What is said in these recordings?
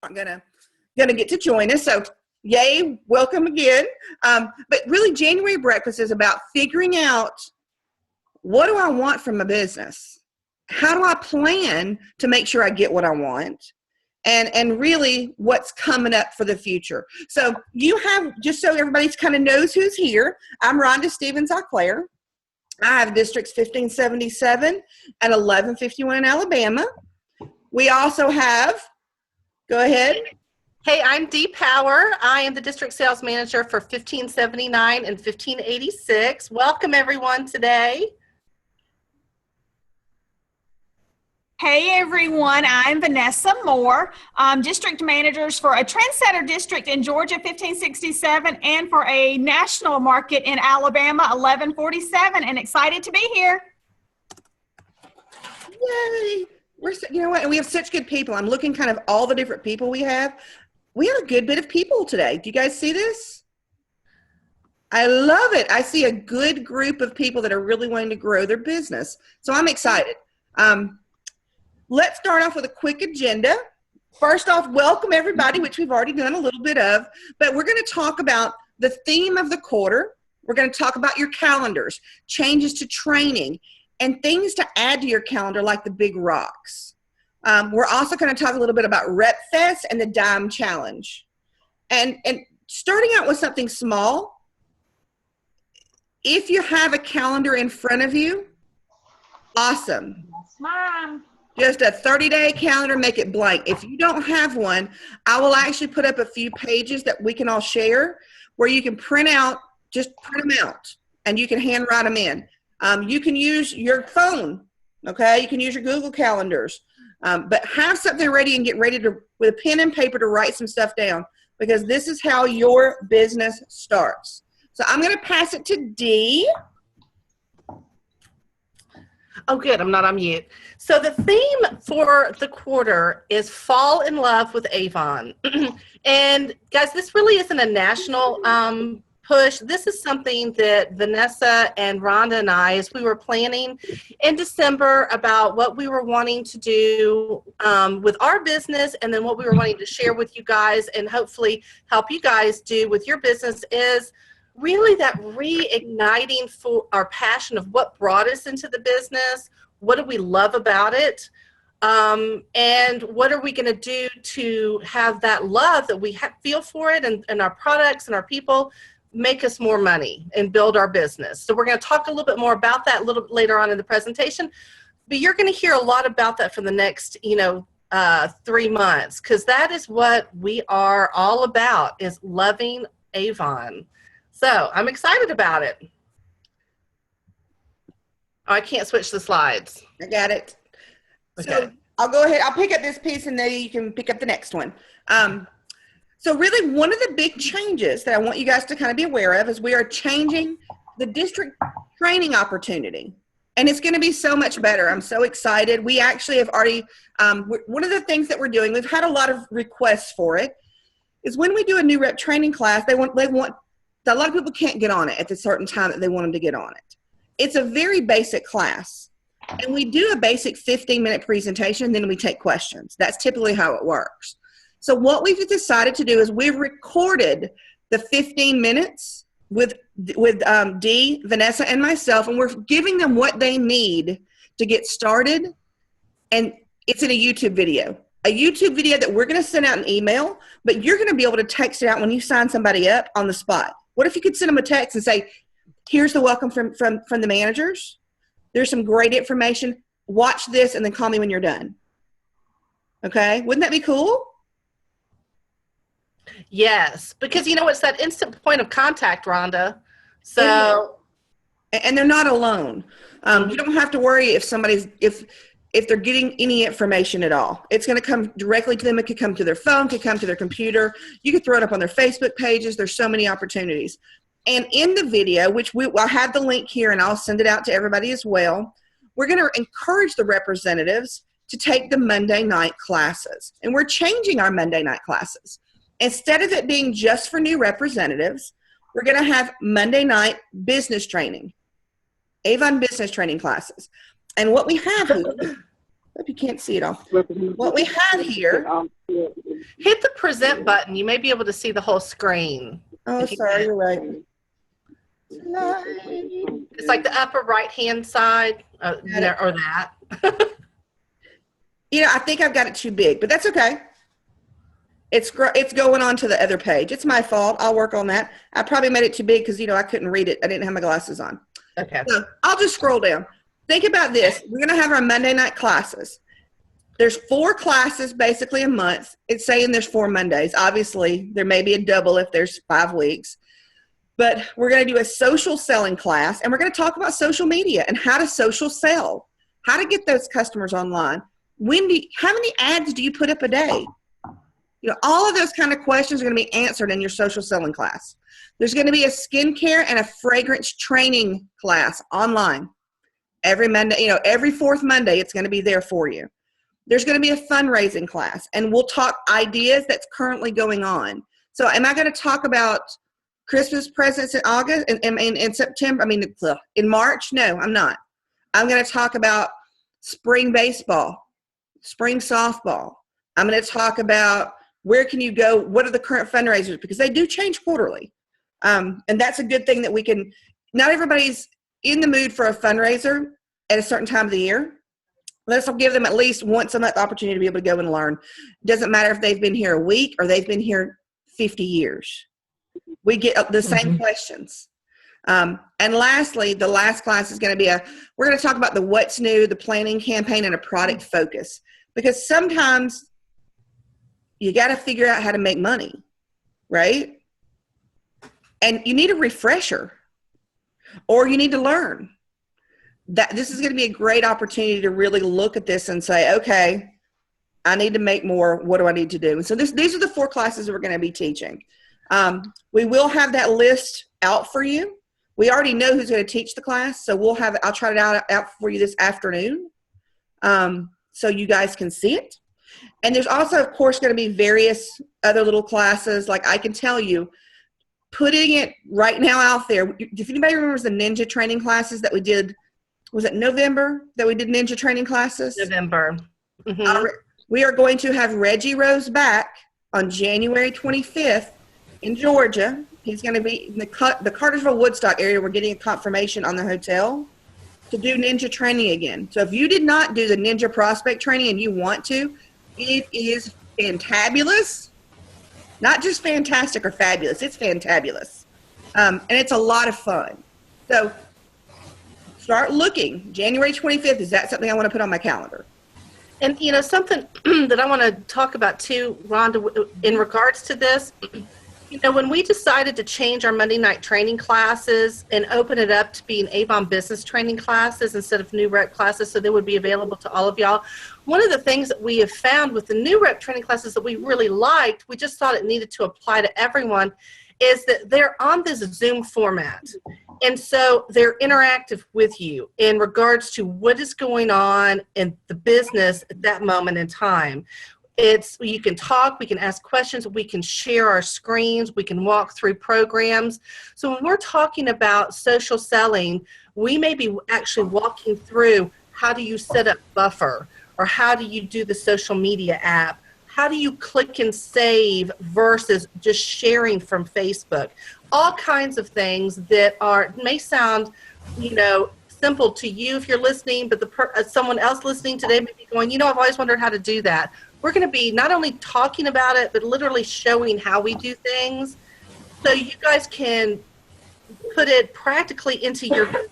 Not gonna get to join us, so yay, welcome again. But really, January breakfast is about figuring out, what do I want from a business? How do I plan to make sure I get what I want? And really, what's coming up for the future? So you have, just so everybody kind of knows who's here, I'm Rhonda Stephens-Auclair. I have districts 1577 and 1151 in Alabama. We also have, go ahead. Hey, I'm Dee Power. I am the district sales manager for 1579 and 1586. Welcome everyone today. Hey everyone, I'm Vanessa Moore. District managers for a trendsetter district in Georgia, 1567, and for a national market in Alabama, 1147, and excited to be here. Yay! You know what? And we have such good people. I'm looking kind of all the different people we have. We have a good bit of people today. Do you guys see this? I love it. I see a good group of people that are really wanting to grow their business. So I'm excited. Let's start off with a quick agenda. First off, welcome everybody, which we've already done a little bit of, but we're going to talk about the theme of the quarter. We're going to talk about your calendars, changes to training, and things to add to your calendar like the big rocks. We're also going to talk a little bit about Rep Fest and the Dime Challenge. And starting out with something small, if you have a calendar in front of you, awesome. Yes, Mom. Just a 30-day calendar, make it blank. If you don't have one, I will actually put up a few pages that we can all share where you can print out, just print them out, and you can handwrite them in. You can use your phone, okay? You can use your Google calendars, but have something ready and get ready to, with a pen and paper, to write some stuff down, because this is how your business starts. So I'm going to pass it to Dee. Oh, good. I'm not on mute. So the theme for the quarter is Fall in Love with Avon. And guys, this really isn't a national push. This is something that Vanessa and Rhonda and I, as we were planning in December about what we were wanting to do with our business, and then what we were wanting to share with you guys and hopefully help you guys do with your business, is really that reigniting for our passion of what brought us into the business, what do we love about it, and what are we going to do to have that love that we feel for it, and our products and our people make us more money and build our business. So we're going to talk a little bit more about that a little bit later on in the presentation, but you're going to hear a lot about that for the next 3 months, because that is what we are all about, is loving Avon. So I'm excited about it. Oh, I can't switch the slides. I got it. Okay. So I'll go ahead. I'll pick up this piece, and then you can pick up the next one. So really, one of the big changes that I want you guys to kind of be aware of is we are changing the district training opportunity. And it's going to be so much better. I'm so excited. We actually have already, one of the things that we're doing, we've had a lot of requests for it, is when we do a new rep training class, they want a lot of people can't get on it at the certain time that they want them to get on it. It's a very basic class, and we do a basic 15-minute presentation, and then we take questions. That's typically how it works. So what we've decided to do is we've recorded the 15 minutes with Dee, Vanessa, and myself, and we're giving them what they need to get started, and it's in a YouTube video. A YouTube video that we're going to send out an email, but you're going to be able to text it out when you sign somebody up on the spot. What if you could send them a text and say, here's the welcome from the managers. There's some great information. Watch this and then call me when you're done. Okay? Wouldn't that be cool? Yes, because it's that instant point of contact, Rhonda. So, and they're not alone. You don't have to worry if they're getting any information at all. It's going to come directly to them. It could come to their phone, could come to their computer. You could throw it up on their Facebook pages. There's so many opportunities. And in the video, which I'll have the link here and I'll send it out to everybody as well, we're going to encourage the representatives to take the Monday night classes. And we're changing our Monday night classes. Instead of it being just for new representatives, we're going to have Monday night business training, Avon business training classes. And what we have, Hope you can't see it all. What we have here. Hit the present button. You may be able to see the whole screen. Oh, sorry, you're right. It's like the upper right-hand side or that. You know, I think I've got it too big, but that's okay. It's going on to the other page. It's my fault. I'll work on that. I probably made it too big because, you know, I couldn't read it. I didn't have my glasses on. Okay. So I'll just scroll down. Think about this. We're going to have our Monday night classes. There's 4 classes basically a month. It's saying there's 4 Mondays. Obviously, there may be a double if there's 5 weeks. But we're going to do a social selling class, and we're going to talk about social media and how to social sell, how to get those customers online. How many ads do you put up a day? You know, all of those kind of questions are going to be answered in your social selling class. There's going to be a skincare and a fragrance training class online every Monday. You know, every 4th Monday, it's going to be there for you. There's going to be a fundraising class, and we'll talk ideas that's currently going on. So am I going to talk about Christmas presents in August, in September? I mean, in March? No, I'm not. I'm going to talk about spring baseball, spring softball. I'm going to talk about where can you go, what are the current fundraisers, because they do change quarterly. And that's a good thing that we can, not everybody's in the mood for a fundraiser at a certain time of the year. Let's give them at least once a month opportunity to be able to go and learn. Doesn't matter if they've been here a week or they've been here 50 years. We get the same questions. And lastly, the last class is going to be we're going to talk about the what's new, the planning campaign, and a product focus. Because sometimes you got to figure out how to make money, right? And you need a refresher, or you need to learn. That this is going to be a great opportunity to really look at this and say, okay, I need to make more. What do I need to do? And so these are the 4 classes we're going to be teaching. We will have that list out for you. We already know who's going to teach the class, so I'll try it out for you this afternoon, so you guys can see it. And there's also, of course, going to be various other little classes. Like I can tell you, putting it right now out there. If anybody remembers the ninja training classes that we did, was it November that we did ninja training classes? November. Mm-hmm. We are going to have Reggie Rose back on January 25th in Georgia. He's going to be in the Cartersville Woodstock area. We're getting a confirmation on the hotel to do ninja training again. So if you did not do the ninja prospect training and you want to, it is fantabulous. Not just fantastic or fabulous. It's fantabulous. And it's a lot of fun. So start looking. January 25th, is that something I want to put on my calendar? And, you know, something that I want to talk about too, Rhonda, in regards to this, you know, when we decided to change our Monday night training classes and open it up to being Avon business training classes instead of new rep classes, so they would be available to all of y'all, one of the things that we have found with the new rep training classes that we really liked, we just thought it needed to apply to everyone, is that they're on this Zoom format. And so they're interactive with you in regards to what is going on in the business at that moment in time. You can talk, we can ask questions, we can share our screens, we can walk through programs. So when we're talking about social selling, we may be actually walking through how do you set up Buffer, or how do you do the social media app? How do you click and save versus just sharing from Facebook? All kinds of things that may sound, you know, simple to you if you're listening, but someone else listening today may be going, you know, I've always wondered how to do that. We're going to be not only talking about it, but literally showing how we do things so you guys can put it practically into your business.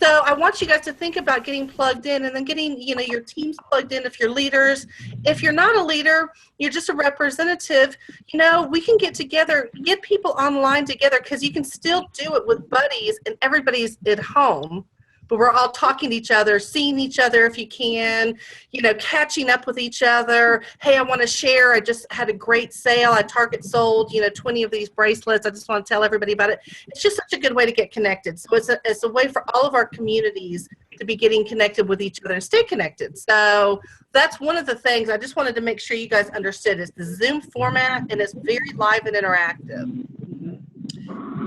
So I want you guys to think about getting plugged in and then getting, you know, your teams plugged in if you're leaders. If you're not a leader, you're just a representative, you know, we can get together, get people online together, because you can still do it with buddies and everybody's at home. But we're all talking to each other, seeing each other if you can, you know, catching up with each other. Hey, I want to share. I just had a great sale. I Target sold, you know, 20 of these bracelets. I just want to tell everybody about it. It's just such a good way to get connected. So it's a way for all of our communities to be getting connected with each other and stay connected. So that's one of the things I just wanted to make sure you guys understood is the Zoom format, and it's very live and interactive.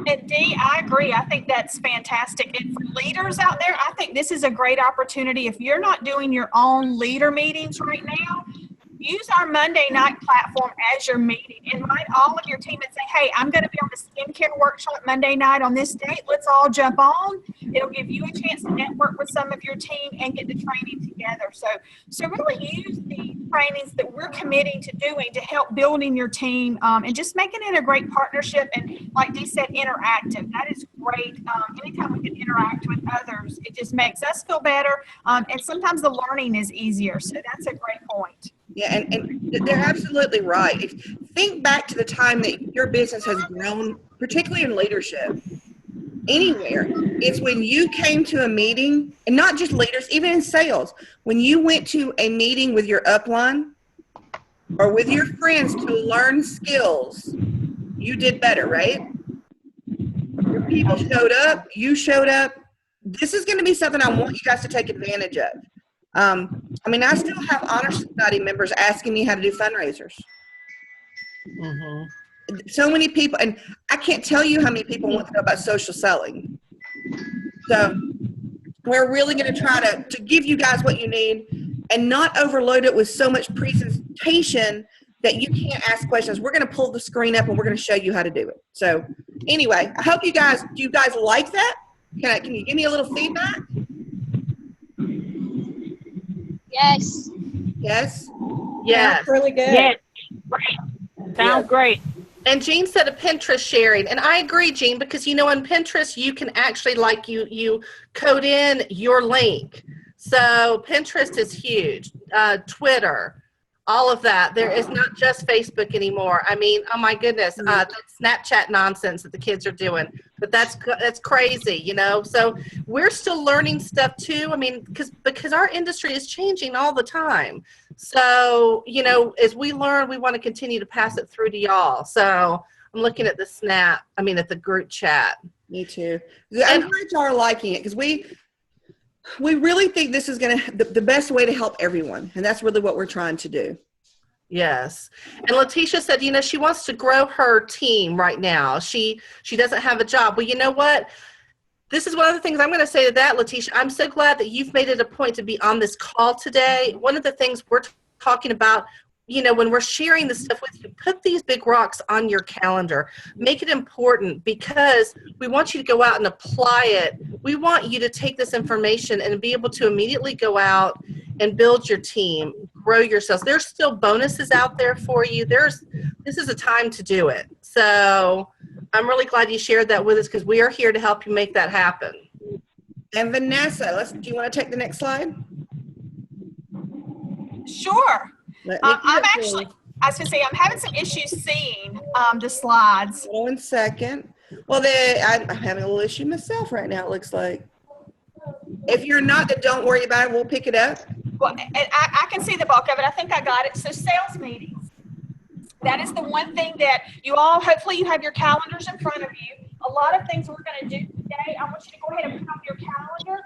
And Dee, I agree. I think that's fantastic. And for leaders out there, I think this is a great opportunity. If you're not doing your own leader meetings right now, use our Monday night platform as your meeting. Invite all of your team and say, hey, I'm going to be on the skincare workshop Monday night on this date. Let's all jump on. It'll give you a chance to network with some of your team and get the training together. So really use the trainings that we're committing to doing to help building your team and just making it a great partnership. And like Dee said, interactive. That is great. Anytime we can interact with others, it just makes us feel better. And sometimes the learning is easier. So that's a great point. Yeah, and they're absolutely right. Think back to the time that your business has grown, particularly in leadership, anywhere. It's when you came to a meeting, and not just leaders, even in sales, when you went to a meeting with your upline or with your friends to learn skills, you did better, right? Your people showed up, you showed up. This is going to be something I want you guys to take advantage of. I mean, I still have Honor Society members asking me how to do fundraisers. Mm-hmm. So many people, and I can't tell you how many people want to know about social selling. So we're really going to try to give you guys what you need and not overload it with so much presentation that you can't ask questions. We're going to pull the screen up and we're going to show you how to do it. So anyway, I hope do you guys like that? Can you give me a little feedback? Yes. Yes. Yes. Really good. Yes. Sounds great. And Jean said a Pinterest sharing, and I agree, Jean, because on Pinterest you can actually you code in your link. So Pinterest is huge. Twitter, all of that. There is not just Facebook anymore. I mean, oh my goodness, that Snapchat nonsense that the kids are doing. But that's crazy, So we're still learning stuff too. I mean, because our industry is changing all the time. So, as we learn, we want to continue to pass it through to y'all. So I'm looking at at the group chat. Me too. I'm glad y'all are liking it because we really think this is going to the best way to help everyone. And that's really what we're trying to do. Yes. And Letitia said, she wants to grow her team right now. She doesn't have a job. Well, you know what? This is one of the things I'm going to say to that, Letitia. I'm so glad that you've made it a point to be on this call today. One of the things we're talking about, when we're sharing this stuff with you, put these big rocks on your calendar. Make it important because we want you to go out and apply it. We want you to take this information and be able to immediately go out and build your team, grow yourselves. There's still bonuses out there for you. This is a time to do it. So I'm really glad you shared that with us because we are here to help you make that happen. And Vanessa, do you want to take the next slide? Sure. I'm having some issues seeing the slides. 1 second. Well, I'm having a little issue myself right now, it looks like. If you're not, then don't worry about it. We'll pick it up. Well, and I can see the bulk of it. I think I got it. So sales meetings. That is the one thing that you all, hopefully you have your calendars in front of you. A lot of things we're going to do today, I want you to go ahead and put on your calendar.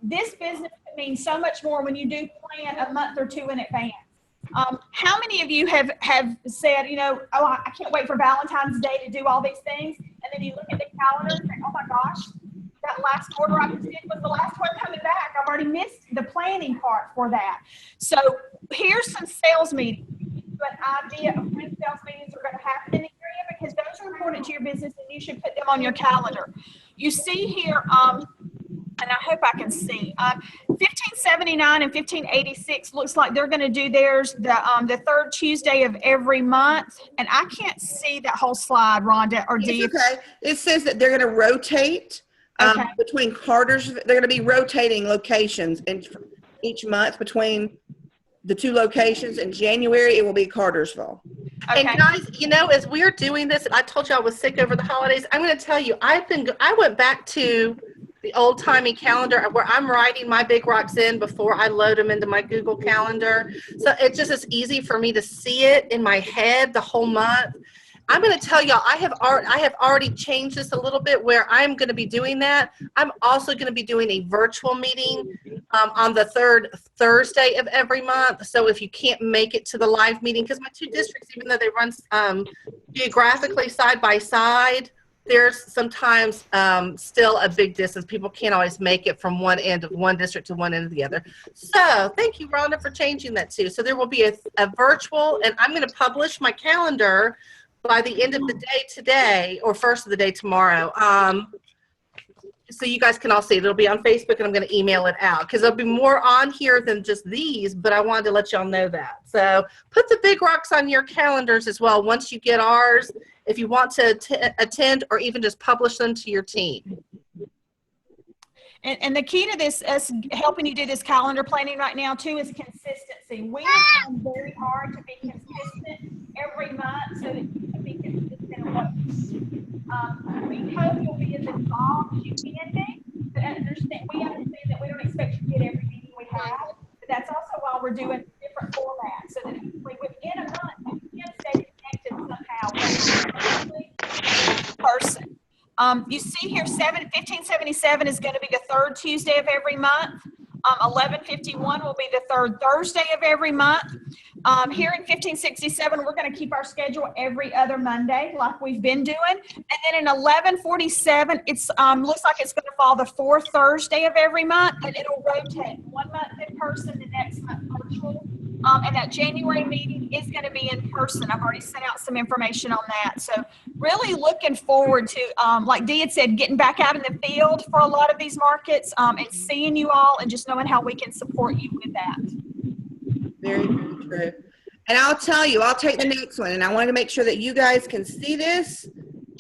This business means so much more when you do plan a month or two in advance. How many of you have said, I can't wait for Valentine's Day to do all these things. And then you look at the calendar and say, oh my gosh, that last order I just did was the last one coming back. I've already missed the planning part for that. So here's some sales meetings. An idea of when sales meetings are going to happen in the area because those are important to your business and you should put them on your calendar. You see here, and I hope I can see, 1579 and 1586 looks like they're going to do theirs the third Tuesday of every month. And I can't see that whole slide, Rhonda, or do you? Okay. It says that they're going to rotate between Carter's. They're going to be rotating locations in each month between the two locations. In January, it will be Cartersville. Okay. And guys, as we're doing this, and I told you I was sick over the holidays, I'm going to tell you, I went back to the old-timey calendar where I'm writing my big rocks in before I load them into my Google Calendar. So it just is easy for me to see it in my head the whole month. I'm going to tell y'all, I have already changed this a little bit where I'm going to be doing that. I'm also going to be doing a virtual meeting on the third Thursday of every month. So if you can't make it to the live meeting, because my two districts, even though they run geographically side by side, there's sometimes still a big distance. People can't always make it from one end of one district to one end of the other. So thank you, Rhonda, for changing that too. So there will be a virtual, and I'm going to publish my calendar by the end of the day today or first of the day tomorrow. So you guys can all see it. It'll be on Facebook, and I'm going to email it out because there'll be more on here than just these, but I wanted to let y'all know that. So put the big rocks on your calendars as well once you get ours, if you want to attend or even just publish them to your team. And the key to this, us helping you do this calendar planning right now too, is consistency. We are trying very hard to be consistent every month so that you can be consistent in what you do. We hope you'll be as involved as you can be, but we understand that we don't expect you to get every meeting we have, but that's also why we're doing different formats so that within a month you can stay connected somehow in person. You see here, 1577 is going to be the third Tuesday of every month. 1151 will be the third Thursday of every month. Here in 1567, we're going to keep our schedule every other Monday like we've been doing. And then in 1147, it's looks like it's going to fall the fourth Thursday of every month, and it'll rotate 1 month in person, the next month virtual. And that January meeting is going to be in person. I've already sent out some information on that. So really looking forward to, like Dee had said, getting back out in the field for a lot of these markets and seeing you all and just knowing how we can support you with that. Very, very true. And I'll tell you, I'll take the next one. And I wanted to make sure that you guys can see this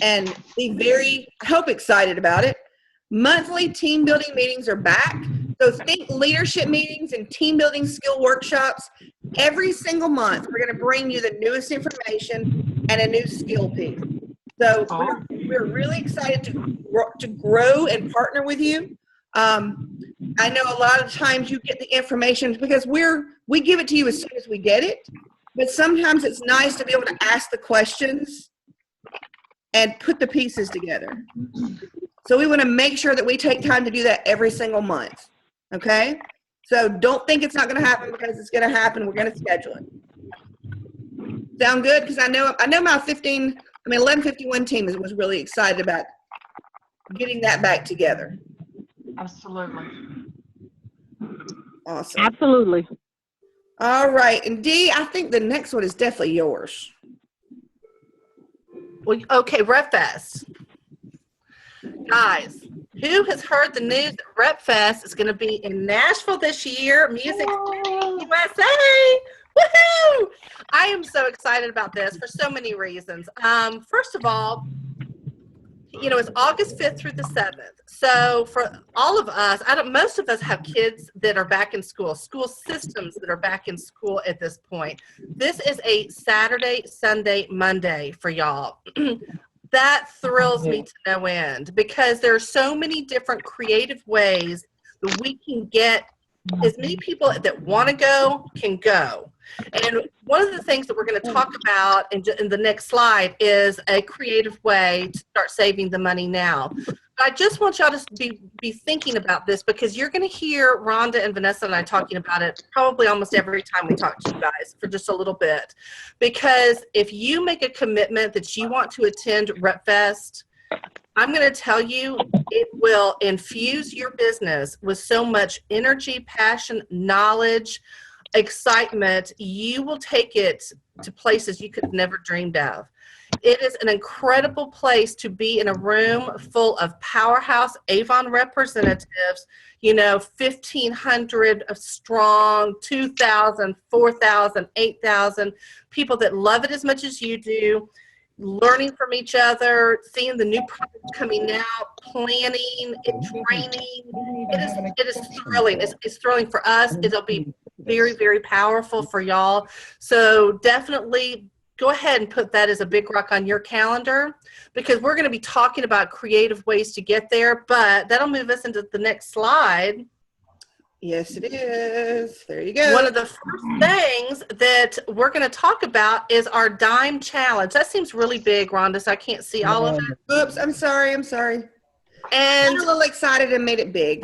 and be very, I hope, excited about it. Monthly team building meetings are back. So think leadership meetings and team building skill workshops. Every single month, we're going to bring you the newest information and a new skill piece. So we're really excited to grow and partner with you. I know a lot of times you get the information because we give it to you as soon as we get it, but sometimes it's nice to be able to ask the questions and put the pieces together. So we want to make sure that we take time to do that every single month. Okay? So don't think it's not going to happen because it's going to happen. We're going to schedule it. Sound good? Because I know my 1151 team was really excited about getting that back together. Absolutely. Awesome. Absolutely. All right. And Dee, I think the next one is definitely yours. Well, okay, RepFest. Guys, who has heard the news that RepFest is going to be in Nashville this year? Music City, USA! Woohoo! I am so excited about this for so many reasons. First of all, it's August 5th through the 7th. So for all of us, most of us have kids that are back in school systems that are back in school at this point. This is a Saturday, Sunday, Monday for y'all. That thrills me to no end because there are so many different creative ways that we can get as many people that want to go can go. And one of the things that we're going to talk about in the next slide is a creative way to start saving the money now. But I just want y'all to be thinking about this because you're going to hear Rhonda and Vanessa and I talking about it probably almost every time we talk to you guys for just a little bit. Because if you make a commitment that you want to attend RepFest, I'm going to tell you, it will infuse your business with so much energy, passion, knowledge, excitement. You will take it to places you could have never dreamed of. It is an incredible place to be in a room full of powerhouse Avon representatives, 1,500 strong, 2,000, 4,000, 8,000 people that love it as much as you do, learning from each other, seeing the new products coming out, planning, training. It is thrilling. It's thrilling for us. It'll be very, very powerful for y'all. So definitely go ahead and put that as a big rock on your calendar because we're going to be talking about creative ways to get there, but that'll move us into the next slide. Yes, it is. There you go. One of the first things that we're going to talk about is our dime challenge. That seems really big, Rhonda, so I can't see all of it. Oops, I'm sorry. And I'm a little excited and made it big.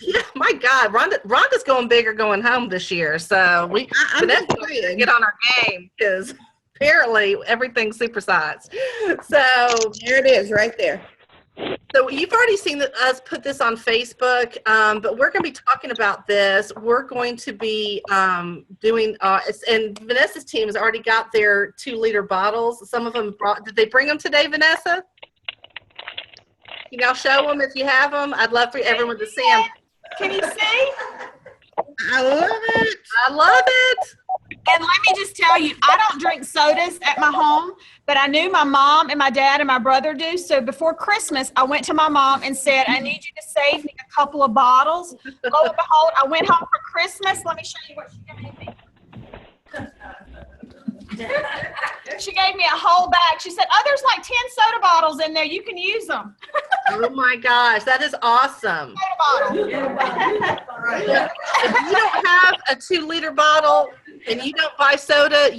Yeah, my God, Rhonda's going big or going home this year. So I'm going to get on our game because Apparently, everything's supersized. So There it is, right there. So you've already seen us put this on Facebook, but we're going to be talking about this. We're going to be doing, and Vanessa's team has already got their 2-liter bottles. Some of them did they bring them today, Vanessa? Can y'all show them if you have them? I'd love for everyone to see them. Can you see? I love it. I love it. And let me just tell you, I don't drink sodas at my home, but I knew my mom and my dad and my brother do. So before Christmas, I went to my mom and said, I need you to save me a couple of bottles. Lo and behold, I went home for Christmas. Let me show you what she gave me. She gave me a whole bag. She said, oh, there's like 10 soda bottles in there. You can use them. Oh my gosh, that is awesome. Soda bottle. If you don't have a 2-liter bottle and you don't buy soda,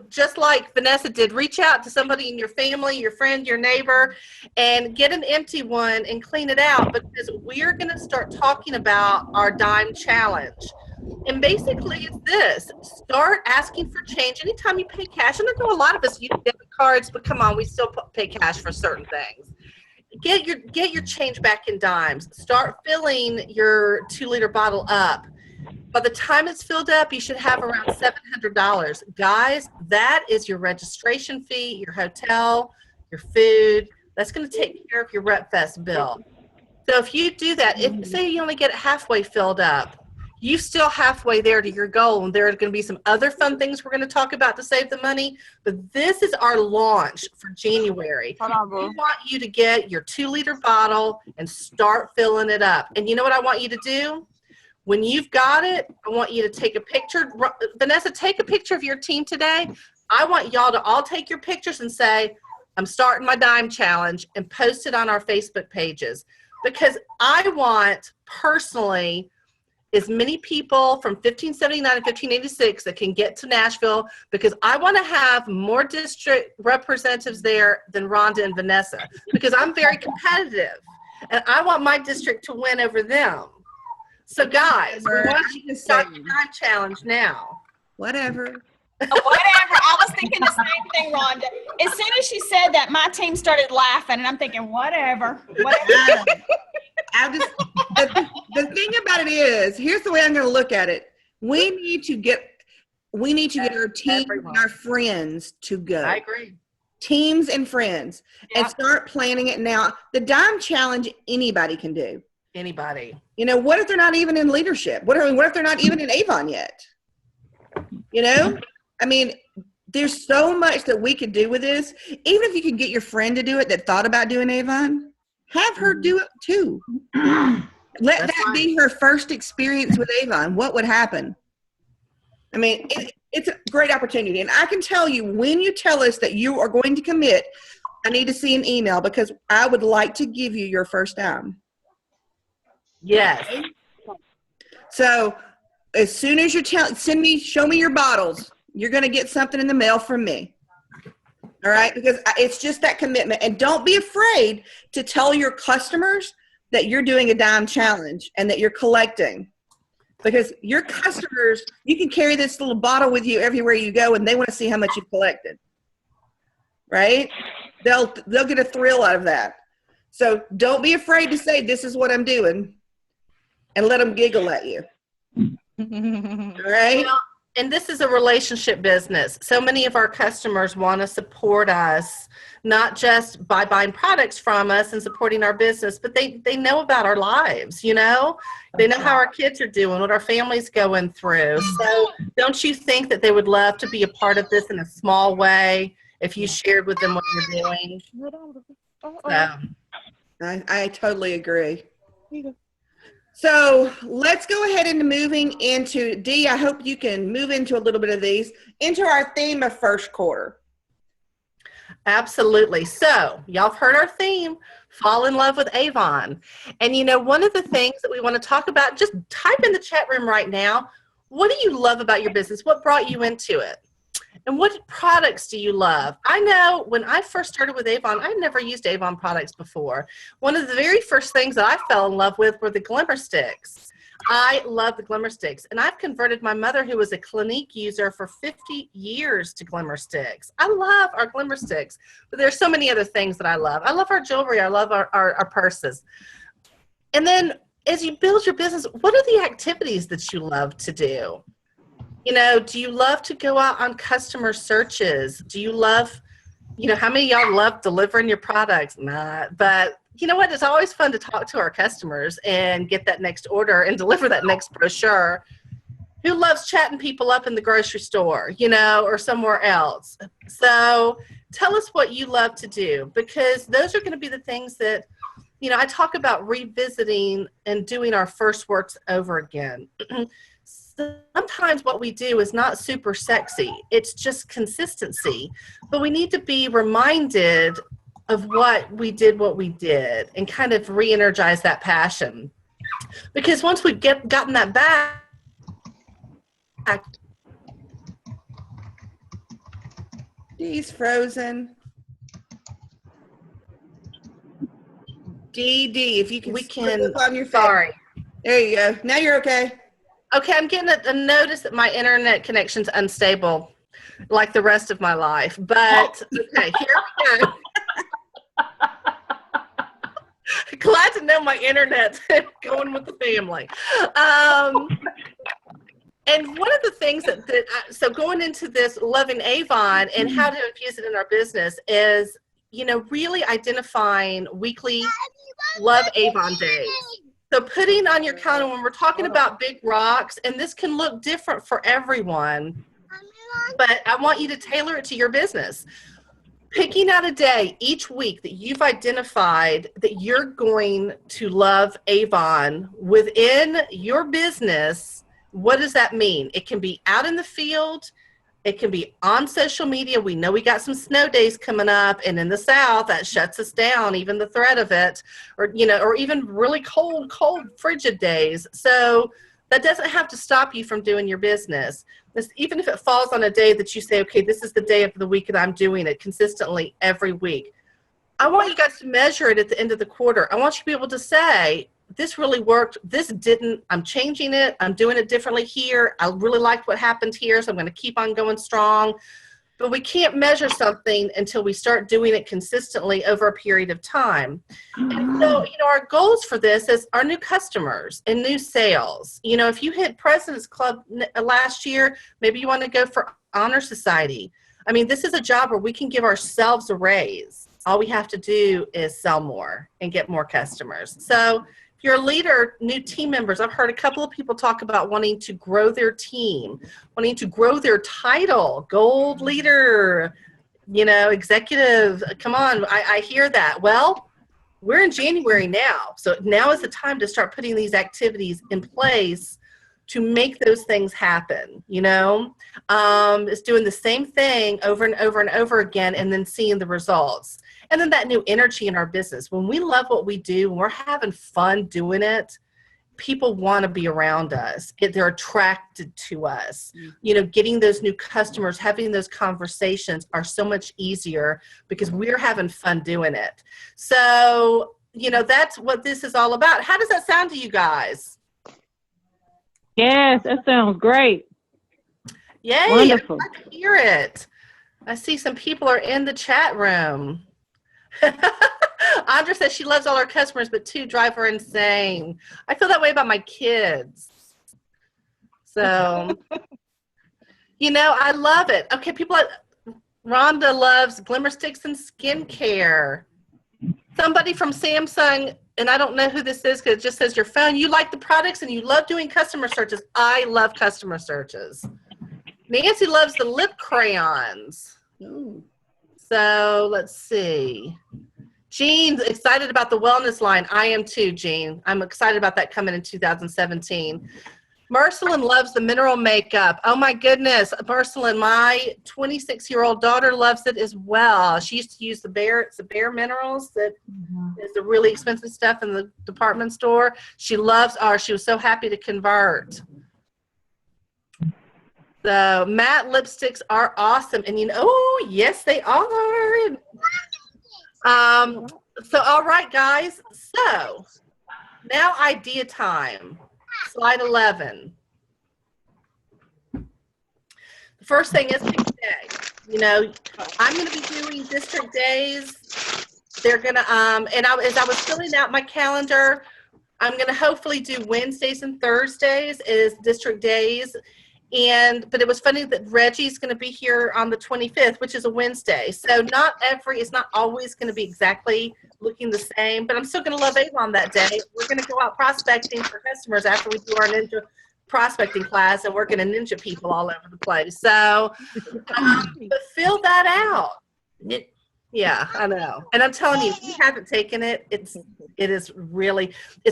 just like Vanessa did, reach out to somebody in your family, your friend, your neighbor, and get an empty one and clean it out, because we're going to start talking about our dime challenge. And basically it's this: start asking for change anytime you pay cash. And I know a lot of us use debit cards, but come on, we still pay cash for certain things. Get your change back in dimes. Start filling your 2-liter bottle up. By the time it's filled up, you should have around $700. Guys, that is your registration fee, your hotel, your food. That's going to take care of your Rep Fest bill. So if you do that, say you only get it halfway filled up, you're still halfway there to your goal. And there are going to be some other fun things we're going to talk about to save the money. But this is our launch for January. We want you to get your 2-liter bottle and start filling it up. And you know what I want you to do? When you've got it, I want you to take a picture. Vanessa, take a picture of your team today. I want y'all to all take your pictures and say, I'm starting my dime challenge, and post it on our Facebook pages. Because I want, personally, as many people from 1579 and 1586 that can get to Nashville, because I want to have more district representatives there than Rhonda and Vanessa, because I'm very competitive and I want my district to win over them. So guys, we want you to start the time challenge now. Whatever. Whatever. I was thinking the same thing, Rhonda. As soon as she said that, my team started laughing, and I'm thinking, whatever. The thing about it is, here's the way I'm going to look at it. We need to get our team and our friends to go. I agree. Teams and friends, and start planning it now. The dime challenge, anybody can do. Anybody. What if they're not even in leadership? What if they're not even in Avon yet? I mean, there's so much that we could do with this. Even if you can get your friend to do it that thought about doing Avon, have her do it too. Let that be her first experience with Avon. What would happen? I mean, it's a great opportunity. And I can tell you, when you tell us that you are going to commit, I need to see an email, because I would like to give you your first dime. Yes. So as soon as you show me your bottles, you're going to get something in the mail from me. All right? Because it's just that commitment. And don't be afraid to tell your customers that you're doing a dime challenge and that you're collecting. Because your customers, you can carry this little bottle with you everywhere you go, and they want to see how much you've collected. Right? They'll get a thrill out of that. So don't be afraid to say, this is what I'm doing, and let them giggle at you. All right? Well, and this is a relationship business. So many of our customers want to support us, not just by buying products from us and supporting our business, but they know about our lives, They know how our kids are doing, what our family's going through. So don't you think that they would love to be a part of this in a small way if you shared with them what you're doing? So. I totally agree. So let's go ahead and moving into Dee. I hope you can move into a little bit of these, into our theme of first quarter. Absolutely. So y'all have heard our theme, fall in love with Avon. And one of the things that we want to talk about, just type in the chat room right now, what do you love about your business? What brought you into it? And what products do you love? I know when I first started with Avon, I'd never used Avon products before. One of the very first things that I fell in love with were the glimmer sticks. I love the Glimmer Sticks, and I've converted my mother, who was a Clinique user for 50 years, to Glimmer Sticks. I love our Glimmer Sticks, but there's so many other things that I love. I love our jewelry. I love our purses. And then as you build your business, what are the activities that you love to do? You know, do you love to go out on customer searches? Do you love, you know, how many of y'all love delivering your products? Not, but you know what? It's always fun to talk to our customers and get that next order and deliver that next brochure. Who loves chatting people up in the grocery store, you know, or somewhere else? So tell us what you love to do, because those are going to be the things that, you know, I talk about revisiting and doing our first works over again. Sometimes what we do is not super sexy. It's just consistency. But we need to be reminded of what we did and kind of re-energize that passion. Because once we've gotten that back, Dee's frozen. Dee, if you can, we can. on your face. Sorry. There you go. Now you're okay. Okay, I'm getting a notice that my internet connection's unstable, like the rest of my life. But okay, here we go. Glad to know my internet's going with the family. And one of the things so going into this loving Avon and how to infuse it in our business is, you know, really identifying weekly Love Avon days. So putting on your calendar when we're talking about big rocks, and this can look different for everyone, but I want you to tailor it to your business. Picking out a day each week that you've identified that you're going to love Avon within your business. What does that mean? It can be out in the field. It can be on social media. We know we got some snow days coming up, and in the South, that shuts us down, even the threat of it, or, you know, or even really cold, frigid days. So that doesn't have to stop you from doing your business. Even if it falls on a day that you say, okay, this is the day of the week that I'm doing it consistently every week. I want you guys to measure it at the end of the quarter. I want you to be able to say, this really worked. This didn't. I'm changing it. I'm doing it differently here. I really liked what happened here, so I'm going to keep on going strong. But we can't measure something until we start doing it consistently over a period of time. And so, you know, our goals for this is our new customers and new sales. You know, if you hit President's Club last year, maybe you want to go for Honor Society. I mean, this is a job where we can give ourselves a raise. All we have to do is sell more and get more customers. So if you're a leader, new team members, I've heard a couple of people talk about wanting to grow their team, wanting to grow their title, gold leader, you know, executive. Come on, I hear that. Well, we're in January now. So now is the time to start putting these activities in place to make those things happen, you know. It's doing the same thing over and over and over again and then seeing the results. And then that new energy in our business. When we love what we do, when we're having fun doing it, people want to be around us. They're attracted to us. You know, getting those new customers, having those conversations are so much easier because we're having fun doing it. So, you know, that's what this is all about. How does that sound to you guys? Yes, that sounds great. Yay, Wonderful. I'd like to hear it. I see some people are in the chat room. Andra says she loves all her customers, but two drive her insane. I feel that way about my kids. So, you know, I love it. Okay, Rhonda loves Glimmer Sticks and skincare. Somebody from Samsung, and I don't know who this is because it just says your phone. You like the products and you love doing customer searches. I love customer searches. Nancy loves the lip crayons. Ooh. So let's see. Jean's excited about the wellness line. I am too, Jean. I'm excited about that coming in 2017. Marceline loves the mineral makeup. Oh my goodness, Marceline, my 26-year-old daughter loves it as well. She used to use the Bare Minerals that is the really expensive stuff in the department store. She loves ours. She was so happy to convert. The matte lipsticks are awesome. And you know, oh, yes, they are. So, all right, guys. So, now idea time. slide 11. The first thing is pick a day. You know, I'm going to be doing district days. They're going to, as I was filling out my calendar, I'm going to hopefully do Wednesdays and Thursdays as district days. But it was funny that Reggie's going to be here on the 25th, which is a Wednesday. So it's not always going to be exactly looking the same, but I'm still going to love Avon that day. We're going to go out prospecting for customers after we do our ninja prospecting class, and we're going to ninja people all over the place. So, but fill that out. Yeah, I know. And I'm telling you, if you haven't taken it, it's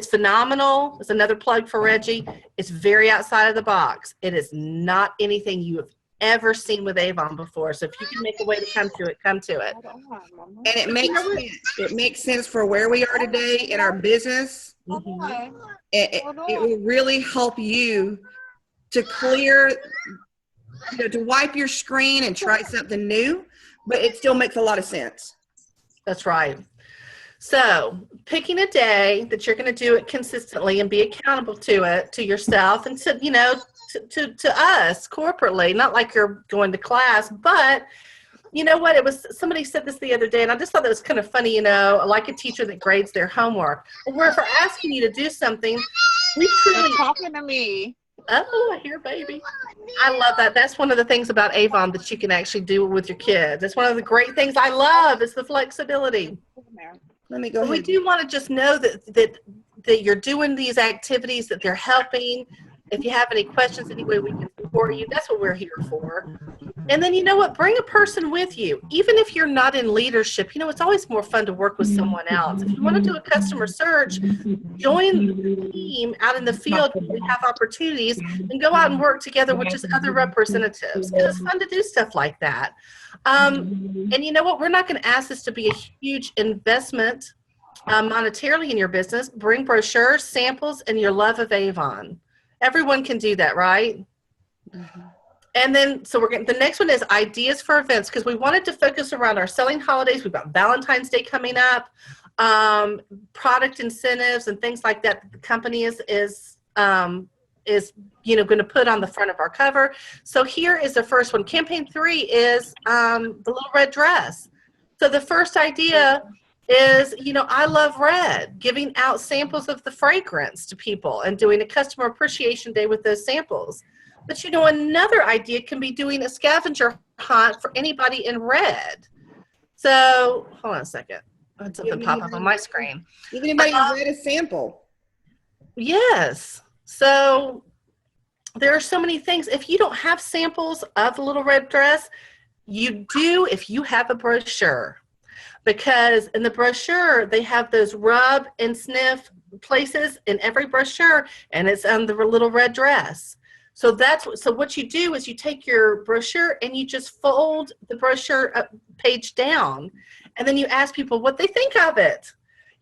phenomenal. It's another plug for Reggie. It's very outside of the box. It is not anything you have ever seen with Avon before. So if you can make a way to come to it, come to it. And it makes sense. It makes sense for where we are today in our business. Mm-hmm. It will really help you to clear, to wipe your screen and try something new, but it still makes a lot of sense. That's right. So picking a day that you're going to do it consistently and be accountable to it, to yourself and to, to us corporately, not like you're going to class, but you know what? Somebody said this the other day, and I just thought that was kind of funny, like a teacher that grades their homework. Well, if we're asking you to do something, we truly talking to me. Oh, I hear baby. I love that. That's one of the things about Avon that you can actually do with your kids. It's one of the great things I love is the flexibility. Let me go ahead. We do want to just know that you're doing these activities, that they're helping. If you have any questions, any way we can support you, that's what we're here for. And then, you know what? Bring a person with you. Even if you're not in leadership, it's always more fun to work with someone else. If you want to do a customer search, join the team out in the field when we have opportunities and go out and work together with just other representatives. Because it's fun to do stuff like that. And you know what? We're not going to ask this to be a huge investment monetarily in your business. Bring brochures, samples, and your love of Avon. Everyone can do that, right? Mm-hmm. And then, so the next one is ideas for events, because we wanted to focus around our selling holidays. We've got Valentine's Day coming up, product incentives and things like that the company is going to put on the front of our cover. So here is the first one. Campaign 3 is the little red dress. So the first idea is, I love red, giving out samples of the fragrance to people and doing a customer appreciation day with those samples. But, another idea can be doing a scavenger hunt for anybody in red. So, hold on a second. I had something pop up on my screen. Give anybody in red a sample. Yes. So, there are so many things. If you don't have samples of the little red dress, you do if you have a brochure. Because in the brochure, they have those rub and sniff places in every brochure, and it's on the little red dress. So what you do is you take your brochure and you just fold the brochure page down, and then you ask people what they think of it.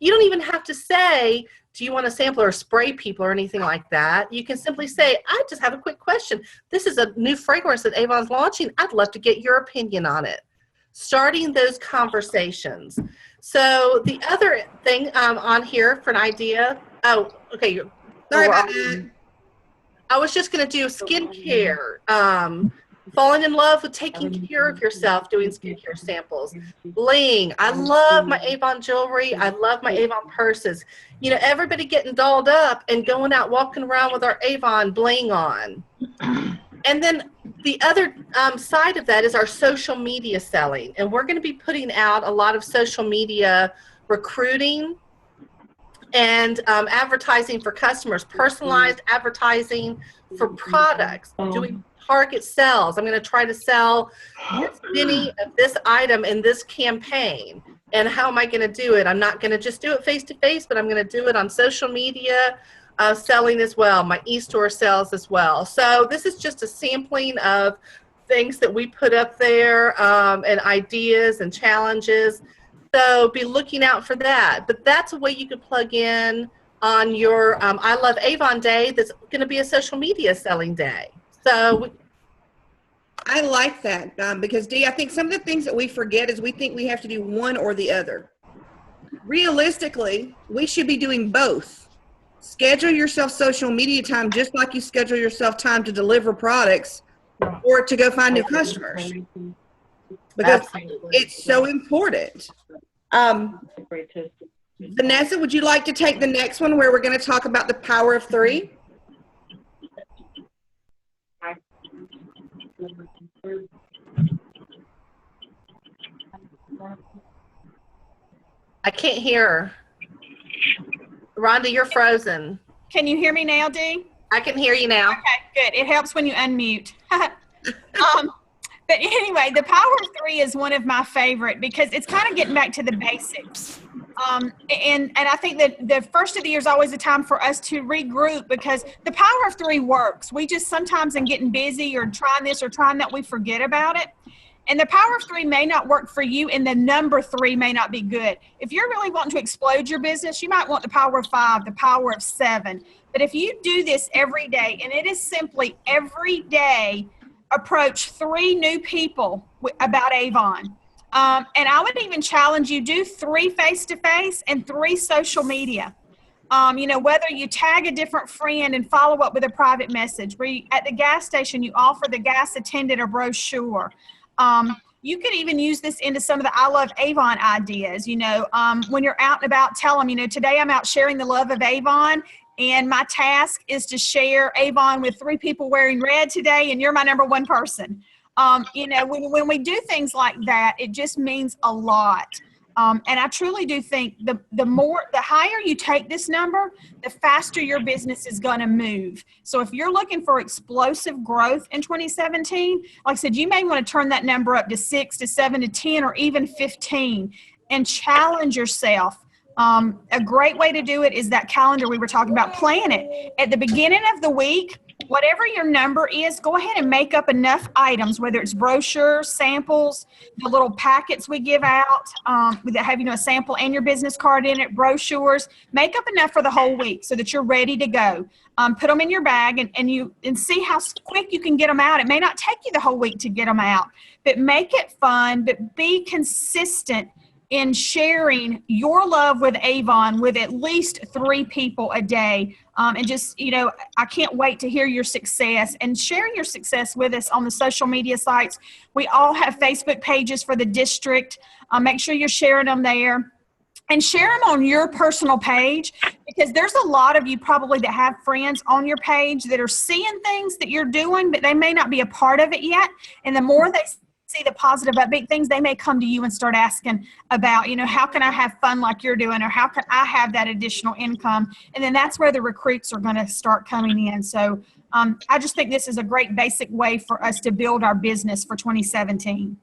You don't even have to say, do you want a sample or spray people or anything like that? You can simply say, I just have a quick question. This is a new fragrance that Avon's launching. I'd love to get your opinion on it. Starting those conversations. So the other thing on here for an idea. Oh, okay. Sorry about that. I was just going to do skincare. Falling in love with taking care of yourself, doing skincare samples. Bling. I love my Avon jewelry. I love my Avon purses. Everybody getting dolled up and going out walking around with our Avon bling on. And then the other side of that is our social media selling. And we're going to be putting out a lot of social media recruiting and advertising for customers, personalized advertising for products, doing target sales. I'm going to try to sell this many of this item in this campaign. And how am I going to do it? I'm not going to just do it face-to-face, but I'm going to do it on social media, selling as well, my e-store sales as well. So this is just a sampling of things that we put up there and ideas and challenges. So be looking out for that. But that's a way you could plug in on your I Love Avon Day that's going to be a social media selling day. So I like that because, Dee, I think some of the things that we forget is we think we have to do one or the other. Realistically, we should be doing both. schedule yourself social media time just like you schedule yourself time to deliver products or to go find new customers, because Absolutely. it's so important. Vanessa, would you like to take the next one where we're going to talk about the power of three? I can't hear her. Rhonda, you're frozen. Can you hear me now, Dee? I can hear you now. Okay, good. It helps when you unmute. But anyway, the power of three is one of my favorite because it's kind of getting back to the basics. And I think that the first of the year is always a time for us to regroup because the power of three works. We just sometimes in getting busy or trying this or trying that, we forget about it. And the power of three may not work for you, and the number three may not be good. If you're really wanting to explode your business, you might want the power of five, the power of seven. But if you do this every day, and it is simply every day, approach 3 new people about Avon. And I would even challenge you, do 3 face-to-face and 3 social media. Whether you tag a different friend and follow up with a private message, where at the gas station, you offer the gas attendant a brochure. You could even use this into some of the I Love Avon ideas. When you're out and about, tell them, today I'm out sharing the love of Avon, and my task is to share Avon with 3 people wearing red today, and you're my number 1 person. When we do things like that, it just means a lot. And I truly do think the higher you take this number, the faster your business is going to move. So if you're looking for explosive growth in 2017, like I said, you may want to turn that number up to 6 to 7 to 10 or even 15 and challenge yourself. A great way to do it is that calendar we were talking about. Plan it. At the beginning of the week, whatever your number is, go ahead and make up enough items, whether it's brochures, samples, the little packets we give out that have, a sample and your business card in it, brochures. Make up enough for the whole week so that you're ready to go. Put them in your bag and see how quick you can get them out. It may not take you the whole week to get them out, but make it fun, but be consistent in sharing your love with Avon with at least 3 people a day. And just, I can't wait to hear your success and share your success with us on the social media sites. We all have Facebook pages for the district. Make sure you're sharing them there and share them on your personal page, because there's a lot of you probably that have friends on your page that are seeing things that you're doing, but they may not be a part of it yet. And the more they see the positive upbeat things, they may come to you and start asking about, how can I have fun like you're doing, or how can I have that additional income? And then that's where the recruits are going to start coming in. So I just think this is a great basic way for us to build our business for 2017.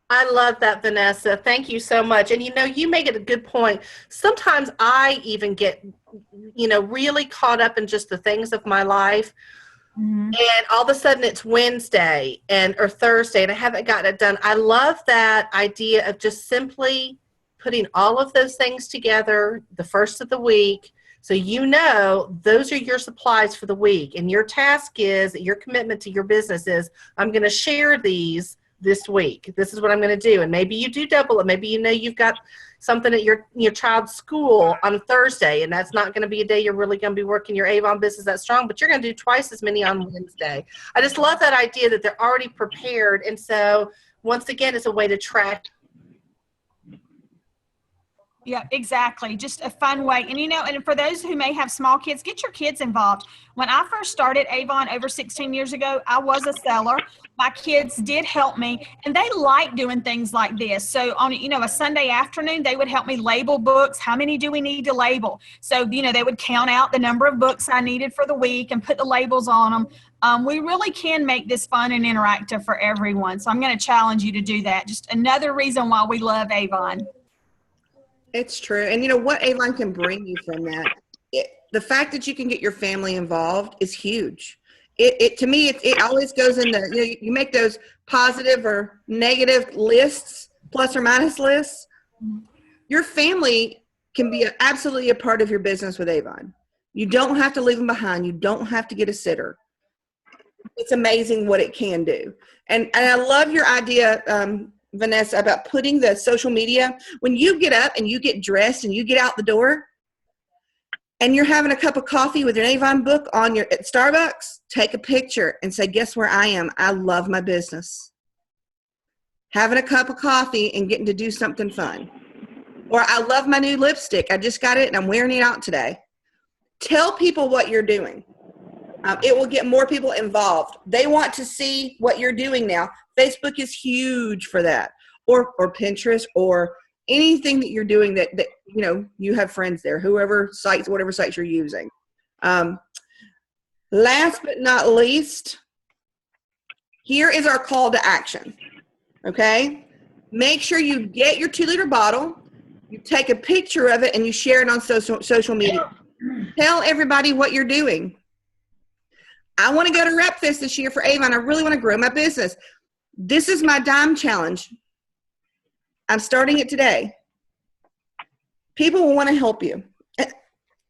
I love that, Vanessa. Thank you so much. And you make it a good point. Sometimes I even get, really caught up in just the things of my life. Mm-hmm. And all of a sudden it's Wednesday or Thursday and I haven't gotten it done. I love that idea of just simply putting all of those things together the first of the week. So those are your supplies for the week. And your task is, your commitment to your business is, I'm going to share these this week. This is what I'm going to do. And maybe you do double it. Maybe you've got something at your child's school on Thursday, and that's not going to be a day you're really going to be working your Avon business that strong, but you're going to do twice as many on Wednesday. I just love that idea that they're already prepared. And so once again, it's a way to track. Yeah, exactly. Just a fun way. And, and for those who may have small kids, get your kids involved. When I first started Avon over 16 years ago, I was a seller. My kids did help me, and they like doing things like this. So on, a Sunday afternoon, they would help me label books. How many do we need to label? So, they would count out the number of books I needed for the week and put the labels on them. We really can make this fun and interactive for everyone. So I'm going to challenge you to do that. Just another reason why we love Avon. It's true. And what Avon can bring you from that, the fact that you can get your family involved is huge. To me, it always goes into, you make those positive or negative lists, plus or minus lists. Your family can be absolutely a part of your business with Avon. You don't have to leave them behind. You don't have to get a sitter. It's amazing what it can do. And I love your idea, Vanessa, about putting the social media, when you get up and you get dressed and you get out the door and you're having a cup of coffee with an Avon book on your at Starbucks, take a picture and say, guess where I am? I love my business. Having a cup of coffee and getting to do something fun. Or I love my new lipstick. I just got it and I'm wearing it out today. Tell people what you're doing. It will get more people involved. They want to see what you're doing now. Facebook is huge for that. Or Pinterest or anything that you're doing that you know, you have friends there, whatever sites you're using. Last but not least, here is our call to action. Okay? Make sure you get your 2-liter bottle, you take a picture of it, and you share it on social media. Tell everybody what you're doing. I want to go to Rep Fest this year for Avon. I really want to grow my business. This is my dime challenge. I'm starting it today. People will want to help you.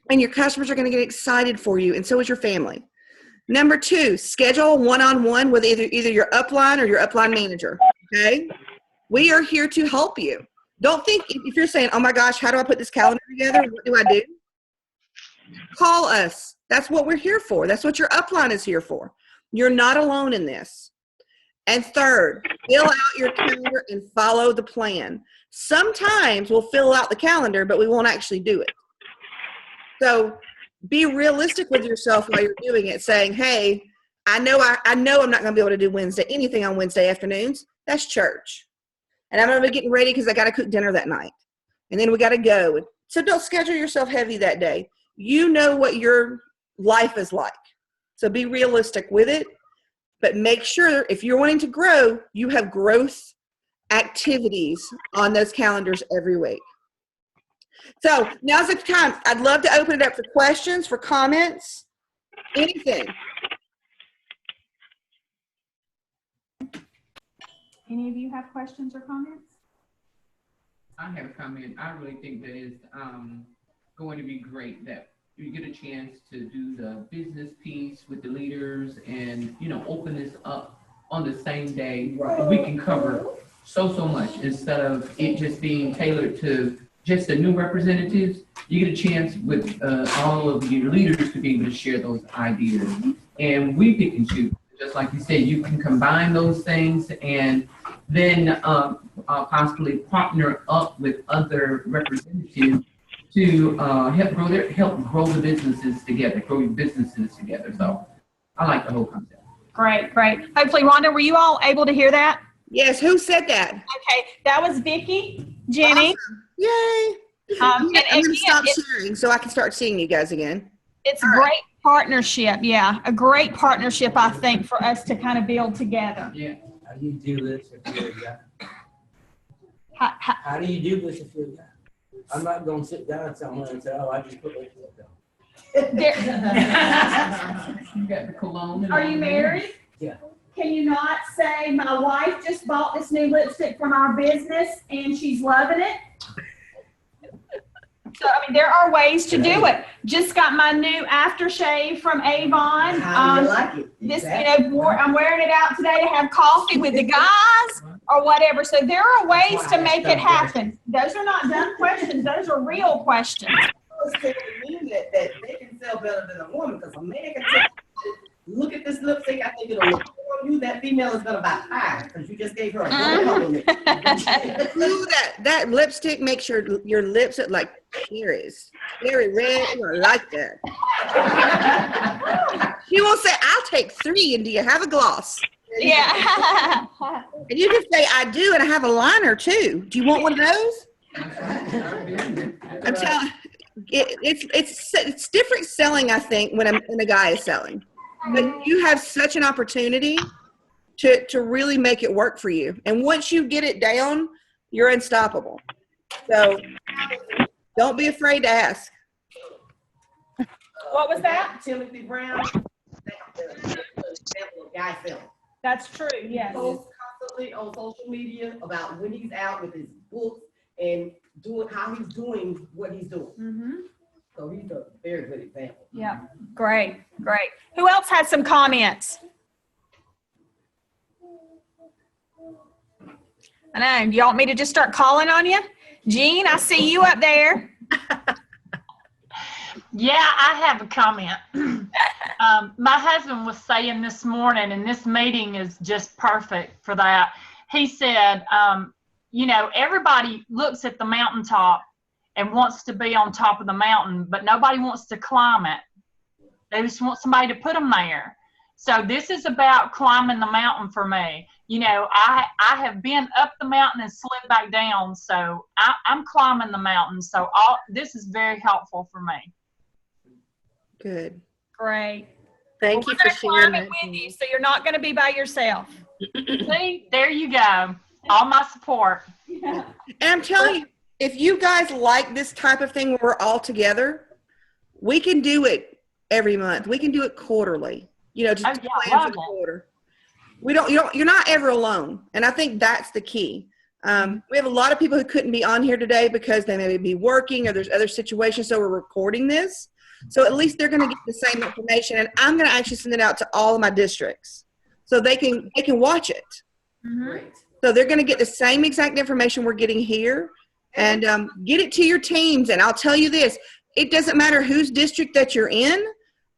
And your customers are going to get excited for you, and so is your family. Number 2, schedule one-on-one with either your upline or your upline manager. Okay? We are here to help you. Don't think if you're saying, oh my gosh, how do I put this calendar together? What do I do? Call us. That's what we're here for. That's what your upline is here for. You're not alone in this. And third, fill out your calendar and follow the plan. Sometimes we'll fill out the calendar, but we won't actually do it. So be realistic with yourself while you're doing it, saying, hey, I know I'm not going to be able to do anything on Wednesday afternoons. That's church. And I'm going to be getting ready because I got to cook dinner that night. And then we got to go. So don't schedule yourself heavy that day. You know what your life is like. So be realistic with it. But make sure if you're wanting to grow, you have growth activities on those calendars every week. So now's the time. I'd love to open it up for questions, for comments, anything. Any of you have questions or comments? I have a comment. I really think that it's going to be great that you get a chance to do the business piece with the leaders and, you know, open this up on the same day. Right. We can cover so much instead of it just being tailored to just the new representatives. You get a chance with all of your leaders to be able to share those ideas. And we pick and choose. Just like you said, you can combine those things and then possibly partner up with other representatives to help grow the businesses together, grow your businesses together. So I like the whole concept. Great. Hopefully, Rhonda, were you all able to hear that? Yes, who said that? Okay, that was Vicki, Jenny. Awesome. Yay. I'm going to stop sharing so I can start seeing you guys again. It's a great partnership, yeah. A great partnership, I think, for us to kind of build together. Yeah. How do you do this if you're a guy? How do you do this if you're a guy? I'm not going to sit down somewhere and say, oh, I just put my foot down. You got the cologne. Are you married? Yeah. Can you not say, my wife just bought this new lipstick from our business and she's loving it? So, I mean, there are ways to do it. Just got my new aftershave from Avon. How do you like it? This, you know, I'm wearing it out today to have coffee with the guys or whatever. So there are ways to make it happen. Those are not dumb questions. Those are real questions. It's telling me that they can sell better than a woman, because a man can tell, look at this lipstick, I think it'll look good on you. That female is going to buy 5 because you just gave her a good compliment. Ooh, that lipstick makes your lips look like cherries. Very red. I like that. She will say, I'll take 3, and do you have a gloss? Yeah. And you can say, I do, and I have a liner too. Do you want one of those? I'm telling it's different selling, I think, when a guy is selling. But you have such an opportunity to really make it work for you. And once you get it down, you're unstoppable. So don't be afraid to ask. What was that? Timothy Brown, example of guy selling. That's true, yes. Posts constantly on social media about when he's out with his books and doing how he's doing what he's doing. Mm-hmm. So he's a very good example. Yeah, great. Who else had some comments? I know. Do you want me to just start calling on you? Jean, I see you up there. Yeah, I have a comment. My husband was saying this morning, and this meeting is just perfect for that. He said, everybody looks at the mountaintop and wants to be on top of the mountain, but nobody wants to climb it. They just want somebody to put them there. So this is about climbing the mountain for me. I have been up the mountain and slid back down, so I'm climbing the mountain. So this is very helpful for me. Good. Great. Thank Well, you we're for gonna sharing climb it that. with you, so you're not going to be by yourself. See, there you go. All my support. And I'm telling you, if you guys like this type of thing where we're all together, we can do it every month. We can do it quarterly. Just I plan for love the it. quarter. You're not ever alone. And I think that's the key. We have a lot of people who couldn't be on here today because they may be working or there's other situations. So we're recording this. So at least they're going to get the same information. And I'm going to actually send it out to all of my districts so they can watch it. Great. So they're going to get the same exact information we're getting here and get it to your teams. And I'll tell you this, it doesn't matter whose district that you're in.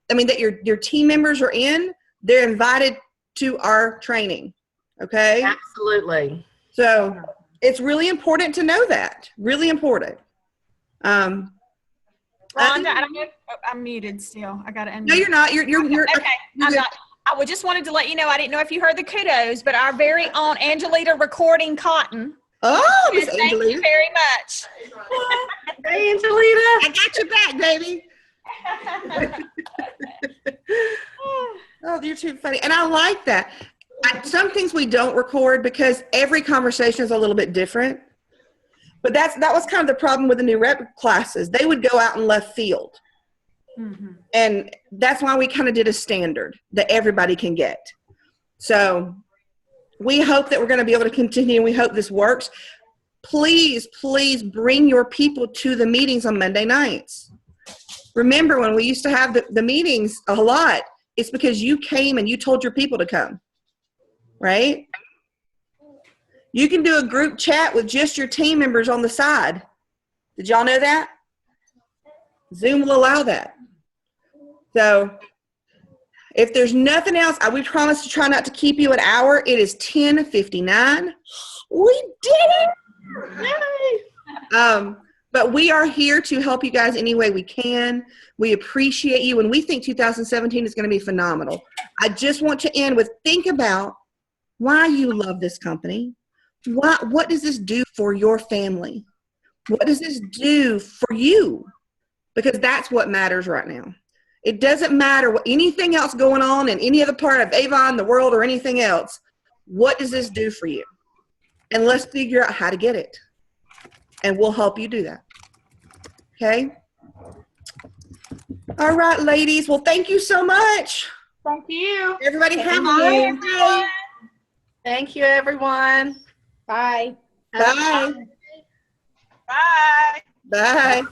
I mean, that your team members are in, they're invited to our training. Okay. Absolutely. So it's really important to know that. Really important. Rhonda, I don't know. I'm muted still. I got to unmute. No, you're not. You're Okay, you're I'm good. not. I just wanted to let you know, I didn't know if you heard the kudos, but our very own Angelita Recording Cotton. Oh, Miss Yes, thank you Angelita. very much. Hey, Angelita. I got your back, baby. Oh, you're too funny. And I like that. Some things we don't record because every conversation is a little bit different. But that was kind of the problem with the new rep classes. They would go out in left field. Mm-hmm. And that's why we kind of did a standard that everybody can get. So we hope that we're going to be able to continue, and we hope this works. Please, please bring your people to the meetings on Monday nights. Remember when we used to have the meetings a lot, it's because you came and you told your people to come, right? You can do a group chat with just your team members on the side. Did y'all know that? Zoom will allow that. So if there's nothing else, we promise to try not to keep you an hour. It is 10:59. We did it! Yay! But we are here to help you guys any way we can. We appreciate you, and we think 2017 is going to be phenomenal. I just want to end with, think about why you love this company. What does this do for your family? What does this do for you? Because that's what matters right now. It doesn't matter what anything else going on in any other part of Avon, the world, or anything else. What does this do for you? And let's figure out how to get it. And we'll help you do that. Okay? All right, ladies. Well, thank you so much. Thank you. Everybody have a Bye, good day. Thank you, everyone. Bye. Bye. Bye. Bye.